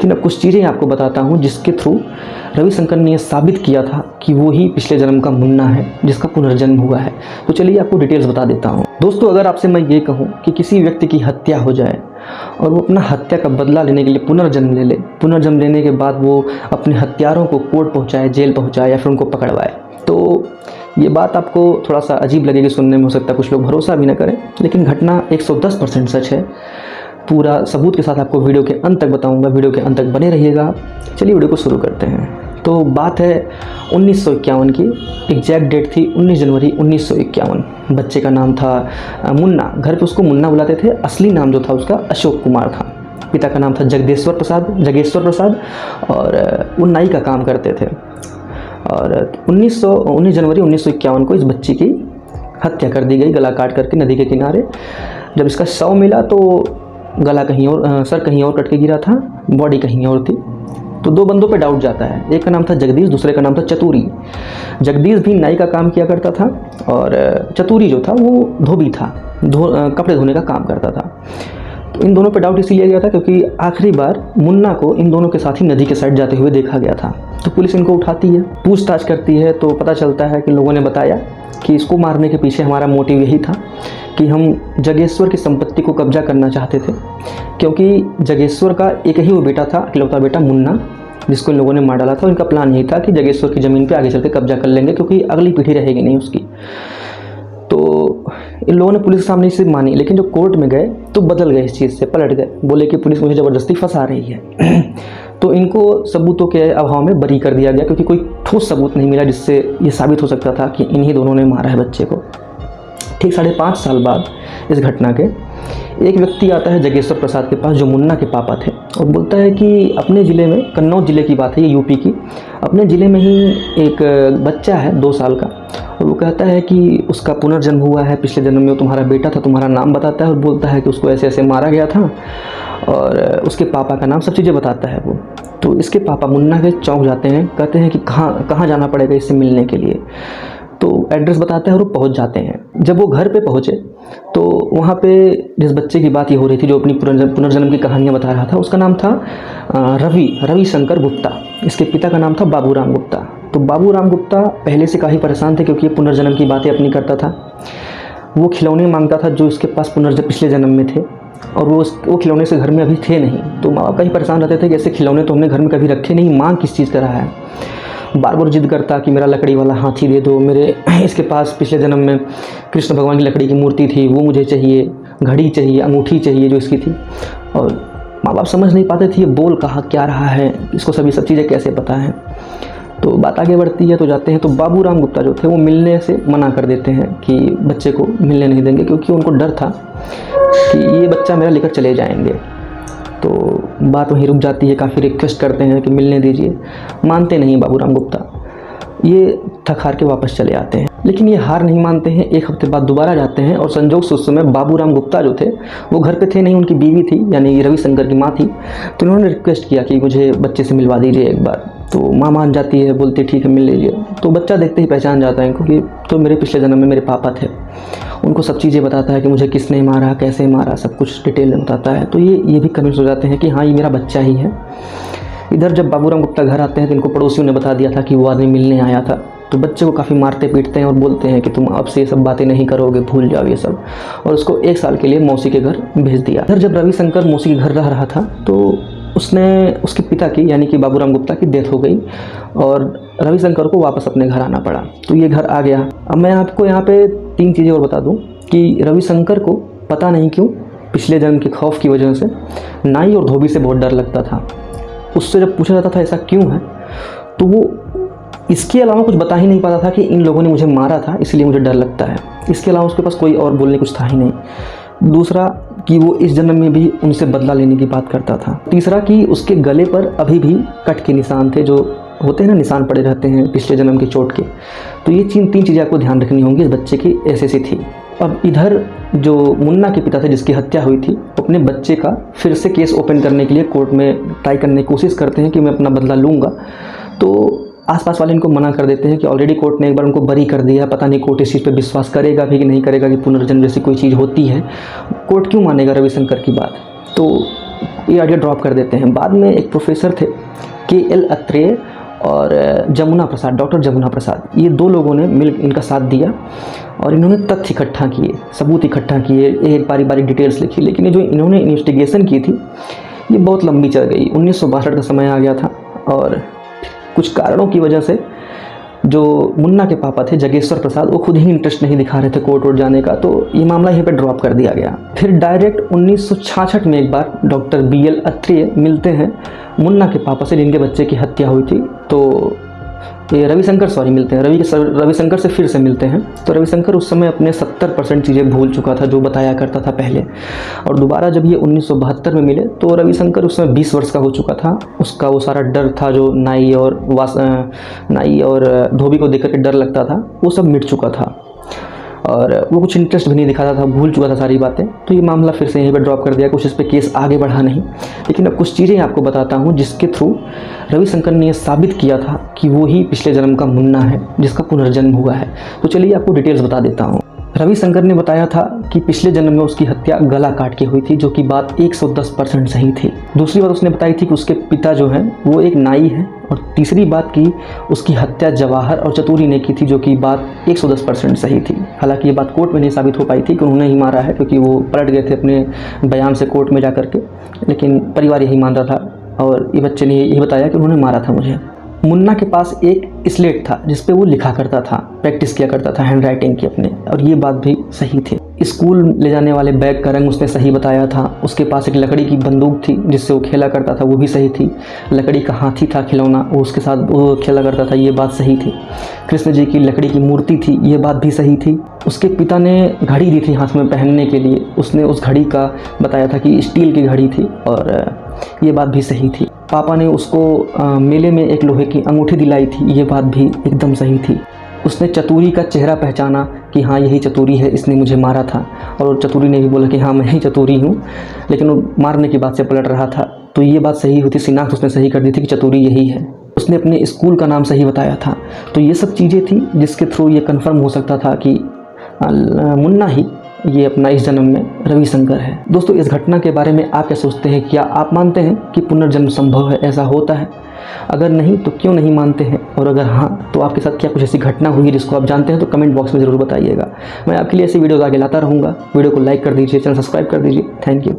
लेकिन अब कुछ चीज़ें आपको बताता हूँ जिसके थ्रू रविशंकर ने यह साबित किया था कि वो ही पिछले जन्म का मुन्ना है जिसका पुनर्जन्म हुआ है। तो चलिए आपको डिटेल्स बता देता हूँ। दोस्तों, अगर आपसे मैं ये कहूँ कि किसी व्यक्ति की हत्या हो जाए और वो अपना हत्या का बदला लेने के लिए पुनर्जन्म ले ले, पुनर्जन्म लेने के बाद वो अपने हत्यारों को कोर्ट पहुँचाए, जेल पहुँचाए या फिर उनको पकड़वाए, तो ये बात आपको थोड़ा सा अजीब लगेगी सुनने में, हो सकता है कुछ लोग भरोसा भी ना करें, लेकिन घटना 110% सच है। पूरा सबूत के साथ आपको वीडियो के अंत तक बताऊंगा, वीडियो के अंत तक बने रहिएगा। चलिए वीडियो को शुरू करते हैं। तो बात है 1951 की, एग्जैक्ट डेट थी 19 जनवरी 1951। बच्चे का नाम था मुन्ना, घर पे उसको मुन्ना बुलाते थे, असली नाम जो था उसका अशोक कुमार था। पिता का नाम था जगेश्वर प्रसाद और वो नाई का काम करते थे। और 19 जनवरी 1951 को इस बच्ची की हत्या कर दी गई, गला काट करके नदी के किनारे। जब इसका शव मिला तो गला कहीं और, सर कहीं और कट के गिरा था, बॉडी कहीं और थी। तो दो बंदों पे डाउट जाता है, एक का नाम था जगदीश, दूसरे का नाम था चतुरी। जगदीश भी नाई का काम किया करता था और चतुरी जो था वो धोबी था, कपड़े धोने का काम करता था। तो इन दोनों पे डाउट इसीलिए गया था क्योंकि आखिरी बार मुन्ना को इन दोनों के साथ ही नदी के साइड जाते हुए देखा गया था। तो पुलिस इनको उठाती है, पूछताछ करती है, तो पता चलता है कि लोगों ने बताया कि इसको मारने के पीछे हमारा मोटिव यही था कि हम जगेश्वर की संपत्ति को कब्जा करना चाहते थे, क्योंकि जगेश्वर का एक ही वो बेटा था, इकलौता बेटा मुन्ना, जिसको इन लोगों ने मार डाला था। इनका प्लान यही था कि जगेश्वर की ज़मीन पे आगे चल के कब्जा कर लेंगे, क्योंकि अगली पीढ़ी रहेगी नहीं उसकी। तो इन लोगों ने पुलिस के सामने इसे मानी, लेकिन जब कोर्ट में गए तो बदल गए, इस चीज़ से पलट गए, बोले कि पुलिस मुझे ज़बरदस्ती फंसा रही है। तो इनको सबूतों के अभाव में बरी कर दिया गया, क्योंकि कोई ठोस सबूत नहीं मिला जिससे ये साबित हो सकता था कि इन्हीं दोनों ने मारा है बच्चे को। ठीक 5.5 साल बाद इस घटना के एक व्यक्ति आता है जगेश्वर प्रसाद के पास, जो मुन्ना के पापा थे, और बोलता है कि अपने ज़िले में, कन्नौज ज़िले की बात है ये, यूपी की, अपने ज़िले में ही एक बच्चा है 2 साल का, और वो कहता है कि उसका पुनर्जन्म हुआ है, पिछले जन्म में वो तुम्हारा बेटा था, तुम्हारा नाम बताता है और बोलता है कि उसको ऐसे ऐसे मारा गया था, और उसके पापा का नाम, सब चीज़ें बताता है वो। तो इसके पापा मुन्ना के चौंक जाते हैं, कहते हैं कि कहाँ जाना पड़ेगा इससे मिलने के लिए। तो एड्रेस बताता है और वो पहुंच जाते हैं। जब वो घर पे पहुंचे तो वहाँ पे जिस बच्चे की बात ये हो रही थी, जो अपनी पुनर्जन्म की कहानियाँ बता रहा था, उसका नाम था रविशंकर गुप्ता। इसके पिता का नाम था बाबूराम गुप्ता। तो बाबूराम गुप्ता पहले से काफ़ी परेशान थे, क्योंकि ये पुनर्जन्म की बातें अपनी करता था। वो खिलौने मांगता था जो इसके पास पिछले जन्म में थे, और वो खिलौने से घर में अभी थे नहीं। तो माँ बाप काफ़ी परेशान रहते थे कि ऐसे खिलौने तो हमने घर में कभी रखे नहीं, मांग किस चीज़ का रहा है। बार बार जिद करता कि मेरा लकड़ी वाला हाथी दे दो, इसके पास पिछले जन्म में कृष्ण भगवान की लकड़ी की मूर्ति थी, वो मुझे चाहिए, घड़ी चाहिए, अंगूठी चाहिए जो इसकी थी। और माँ बाप समझ नहीं पाते थे ये बोल कहाँ क्या रहा है, इसको सब चीज़ें कैसे पता है। तो बात आगे बढ़ती है, तो जाते हैं तो बाबूराम गुप्ता जो थे वो मिलने से मना कर देते हैं कि बच्चे को मिलने नहीं देंगे, क्योंकि उनको डर था कि ये बच्चा मेरा लेकर चले जाएंगे। तो बात वहीं रुक जाती है, काफ़ी रिक्वेस्ट करते हैं कि मिलने दीजिए, मानते नहीं बाबूराम गुप्ता, ये थक हार के वापस चले आते हैं। लेकिन ये हार नहीं मानते हैं, 1 हफ्ते बाद दोबारा जाते हैं, और संजोग से उस समय बाबूराम गुप्ता जो थे वो घर पे थे नहीं, उनकी बीवी थी, यानी रविशंकर की माँ थी। तो उन्होंने रिक्वेस्ट किया कि मुझे बच्चे से मिलवा दीजिए एक बार। तो माँ मान जाती है, बोलती ठीक है मिल लीजिए। तो बच्चा देखते ही पहचान जाता है, क्योंकि तो मेरे पिछले जन्म में मेरे पापा थे। उनको सब चीज़ें बताता है कि मुझे किसने मारा, कैसे मारा, सब कुछ डिटेल में बताता है। तो ये भी कन्विंस हो जाते हैं कि हाँ ये मेरा बच्चा ही है। इधर जब बाबूराम गुप्ता घर आते हैं तो इनको पड़ोसियों ने बता दिया था कि वो आदमी मिलने आया था। तो बच्चे को काफ़ी मारते पीटते हैं और बोलते हैं कि तुम अब से ये सब बातें नहीं करोगे, भूल जाओ ये सब, और उसको 1 साल के लिए मौसी के घर भेज दिया। इधर जब रविशंकर मौसी के घर रह रहा था तो उसके पिता की, यानी कि बाबूराम गुप्ता की डेथ हो गई, और रविशंकर को वापस अपने घर आना पड़ा। तो ये घर आ गया। अब मैं आपको यहाँ पे 3 चीज़ें और बता दूँ कि रविशंकर को पता नहीं क्यों पिछले जन्म के खौफ की वजह से नाई और धोबी से बहुत डर लगता था। उससे जब पूछा जाता था ऐसा क्यों है, तो वो इसके अलावा कुछ बता ही नहीं पाता था कि इन लोगों ने मुझे मारा था इसलिए मुझे डर लगता है। इसके अलावा उसके पास कोई और बोलने कुछ था ही नहीं। दूसरा कि वो इस जन्म में भी उनसे बदला लेने की बात करता था। तीसरा कि उसके गले पर अभी भी कट के निशान थे, जो होते हैं ना, निशान पड़े रहते हैं पिछले जन्म की चोट के। तो ये 3 चीज़ें आपको ध्यान रखनी होंगी, इस बच्चे की ऐसे थी। अब इधर जो मुन्ना के पिता थे जिसकी हत्या हुई थी, अपने बच्चे का फिर से केस ओपन करने के लिए कोर्ट में ट्राई करने की कोशिश करते हैं कि मैं अपना बदला लूँगा। तो आसपास वाले इनको मना कर देते हैं कि ऑलरेडी कोर्ट ने एक बार उनको बरी कर दिया, पता नहीं कोर्ट इस चीज़ पे विश्वास करेगा भी कि नहीं करेगा कि पुनर्जन्म जैसी कोई चीज़ होती है। कोर्ट क्यों मानेगा रविशंकर की बात। तो ये आइडिया ड्रॉप कर देते हैं। बाद में एक प्रोफेसर थे KL अत्रेय और जमुना प्रसाद, डॉक्टर जमुना प्रसाद, ये 2 लोगों ने मिल इनका साथ दिया और इन्होंने तथ्य इकट्ठा किए, सबूत इकट्ठा किए, एक बारी बारी डिटेल्स लिखी। लेकिन ये जो इन्होंने इन्वेस्टिगेशन की थी ये बहुत लंबी चल गई। 1962 का समय आ गया था और कुछ कारणों की वजह से जो मुन्ना के पापा थे जगेश्वर प्रसाद, वो खुद ही इंटरेस्ट नहीं दिखा रहे थे कोर्ट वोर्ट जाने का, तो ये मामला यहीं पे ड्रॉप कर दिया गया। फिर डायरेक्ट 1966 में एक बार डॉक्टर BL अत्रेय मिलते हैं मुन्ना के पापा से जिनके बच्चे की हत्या हुई थी। तो ये रविशंकर मिलते हैं, रविशंकर से फिर से मिलते हैं। तो रविशंकर उस समय अपने 70% चीज़ें भूल चुका था जो बताया करता था पहले, और दोबारा जब ये 1972 में मिले तो रविशंकर उस समय 20 वर्ष का हो चुका था। उसका वो सारा डर था जो नाई और धोबी को देख करके डर लगता था, वो सब मिट चुका था और वो कुछ इंटरेस्ट भी नहीं दिखाता था, भूल चुका था सारी बातें। तो ये मामला फिर से यहीं पर ड्रॉप कर दिया, कुछ इस पर केस आगे बढ़ा नहीं। लेकिन अब कुछ चीज़ें आपको बताता हूँ जिसके थ्रू रविशंकर ने यह साबित किया था कि वो ही पिछले जन्म का मुन्ना है जिसका पुनर्जन्म हुआ है। तो चलिए आपको डिटेल्स बता देता हूँ। रविशंकर ने बताया था कि पिछले जन्म में उसकी हत्या गला काट के हुई थी, जो कि बात 110% सही थी। दूसरी बात उसने बताई थी कि उसके पिता जो हैं वो एक नाई है, और तीसरी बात की उसकी हत्या जवाहर और चतुरी ने की थी, जो कि बात 110% सही थी। हालांकि ये बात कोर्ट में नहीं साबित हो पाई थी कि उन्होंने ही मारा है, क्योंकि वो पलट गए थे अपने बयान से कोर्ट में जा करके, लेकिन परिवार यही मान रहा था और ये बच्चे ने यही बताया कि उन्होंने मारा था मुझे। मुन्ना के पास एक स्लेट था जिस पे वो लिखा करता था, प्रैक्टिस किया करता था हैंड राइटिंग की अपने, और ये बात भी सही थी। स्कूल ले जाने वाले बैग का रंग उसने सही बताया था। उसके पास एक लकड़ी की बंदूक थी जिससे वो खेला करता था, वो भी सही थी। लकड़ी का हाथी था खिलौना, वो उसके साथ वो खेला करता था, ये बात सही थी। कृष्ण जी की लकड़ी की मूर्ति थी, ये बात भी सही थी। उसके पिता ने घड़ी दी थी हाथ में पहनने के लिए, उसने उस घड़ी का बताया था कि स्टील की घड़ी थी, और ये बात भी सही थी। पापा ने उसको मेले में एक लोहे की अंगूठी दिलाई थी, ये बात भी एकदम सही थी। उसने चतुरी का चेहरा पहचाना कि हाँ यही चतुरी है, इसने मुझे मारा था, और चतुरी ने भी बोला कि हाँ मैं ही चतुरी हूँ, लेकिन वो मारने की बात से पलट रहा था। तो ये बात सही हुई थी, शिनाख्त उसने सही कर दी थी कि चतुरी यही है। उसने अपने स्कूल का नाम सही बताया था। तो ये सब चीज़ें थी जिसके थ्रू ये कन्फर्म हो सकता था कि मुन्ना ही ये अपना इस जन्म में रविशंकर है। दोस्तों, इस घटना के बारे में आप क्या सोचते हैं? क्या आप मानते हैं कि पुनर्जन्म संभव है, ऐसा होता है? अगर नहीं तो क्यों नहीं मानते हैं, और अगर हाँ तो आपके साथ क्या कुछ ऐसी घटना हुई है जिसको आप जानते हैं तो कमेंट बॉक्स में ज़रूर बताइएगा। मैं आपके लिए ऐसी वीडियोज़ आगे लाता रहूँगा। वीडियो को लाइक कर दीजिए, चैनल सब्सक्राइब कर दीजिए। Thank you.